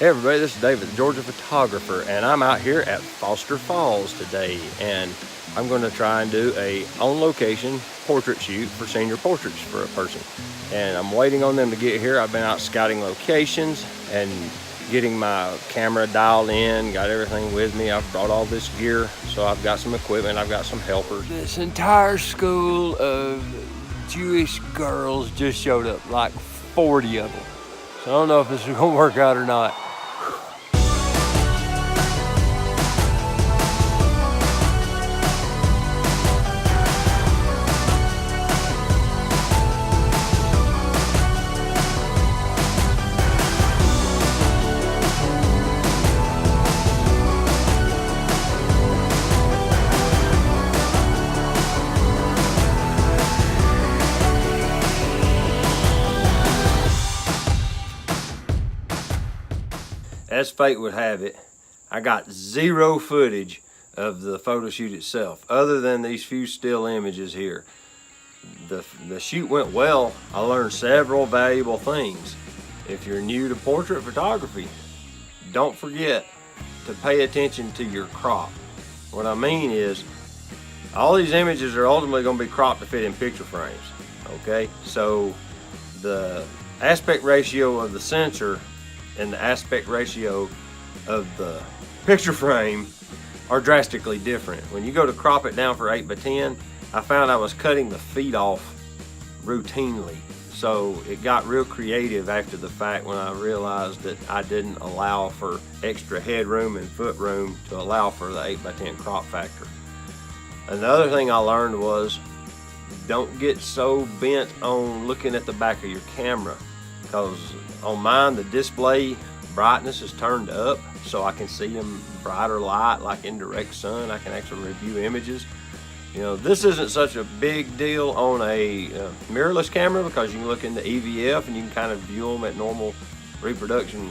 Hey everybody, this is David, the Georgia photographer, and I'm out here at Foster Falls today, and I'm going to try and do a on-location portrait shoot for senior portraits for a person. And I'm waiting on them to get here. I've been out scouting locations and getting my camera dialed in, got everything with me. I've brought all this gear, so I've got some equipment, I've got some helpers. This entire school of Jewish girls just showed up, like 40 of them. So I don't know if this is gonna work out or not. As fate would have it, I got zero footage of the photo shoot itself, other than these few still images here. The shoot went well. I learned several valuable things. If you're new to portrait photography, don't forget to pay attention to your crop. What I mean is, all these images are ultimately going to be cropped to fit in picture frames, okay? So the aspect ratio of the sensor and the aspect ratio of the picture frame are drastically different. When you go to crop it down for 8x10, I found I was cutting the feet off routinely. So it got real creative after the fact when I realized that I didn't allow for extra headroom and foot room to allow for the 8x10 crop factor. Another thing I learned was, don't get so bent on looking at the back of your camera, because on mine, the display brightness is turned up so I can see them brighter light, like in direct sun. I can actually review images. You know, this isn't such a big deal on a mirrorless camera, because you can look into EVF and you can kind of view them at normal reproduction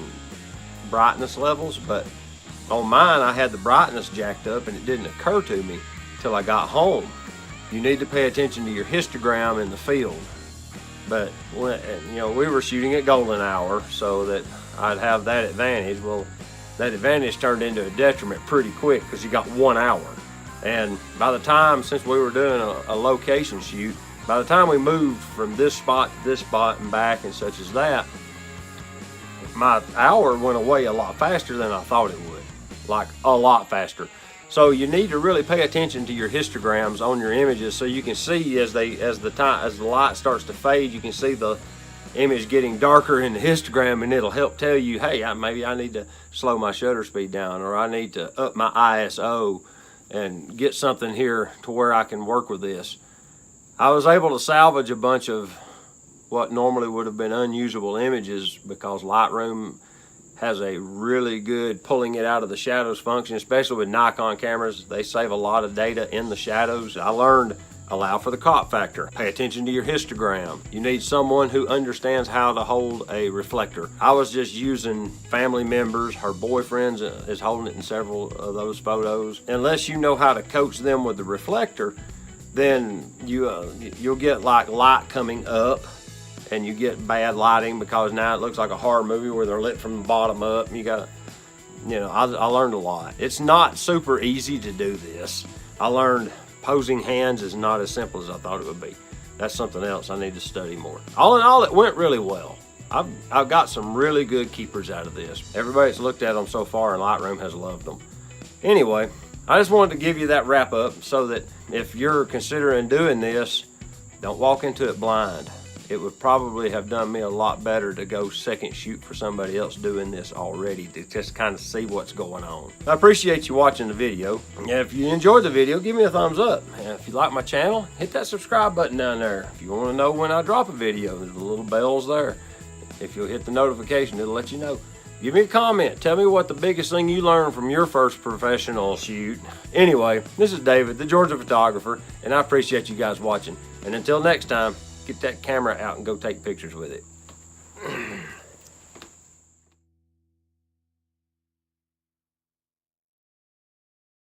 brightness levels. But on mine, I had the brightness jacked up and it didn't occur to me till I got home. You need to pay attention to your histogram in the field. But when, you know, we were shooting at golden hour so that I'd have that advantage. Well, that advantage turned into a detriment pretty quick, because you got 1 hour. And by the time, since we were doing a location shoot, by the time we moved from this spot to this spot and back and such as that, my hour went away a lot faster than I thought it would, like a lot faster. So you need to really pay attention to your histograms on your images, so you can see as the light starts to fade, you can see the image getting darker in the histogram, and it'll help tell you, hey, maybe I need to slow my shutter speed down, or I need to up my ISO and get something here to where I can work with this. I was able to salvage a bunch of what normally would have been unusable images, because Lightroom has a really good pulling it out of the shadows function, especially with Nikon cameras. They save a lot of data in the shadows. I learned, allow for the crop factor. Pay attention to your histogram. You need someone who understands how to hold a reflector. I was just using family members. Her boyfriend is holding it in several of those photos. Unless you know how to coach them with the reflector, then you'll get like light coming up, and you get bad lighting, because now it looks like a horror movie where they're lit from the bottom up. And you got, you know, I learned a lot. It's not super easy to do this. I learned posing hands is not as simple as I thought it would be. That's something else I need to study more. All in all, it went really well. I've got some really good keepers out of this. Everybody that's looked at them so far in Lightroom has loved them. Anyway, I just wanted to give you that wrap up, so that if you're considering doing this, don't walk into it blind. It would probably have done me a lot better to go second shoot for somebody else doing this already, to just kind of see what's going on. I appreciate you watching the video. And if you enjoyed the video, give me a thumbs up. And if you like my channel, hit that subscribe button down there. If you want to know when I drop a video, there's the little bells there. If you'll hit the notification, it'll let you know. Give me a comment. Tell me what the biggest thing you learned from your first professional shoot. Anyway, this is David, the Georgia photographer, and I appreciate you guys watching. And until next time, get that camera out and go take pictures with it.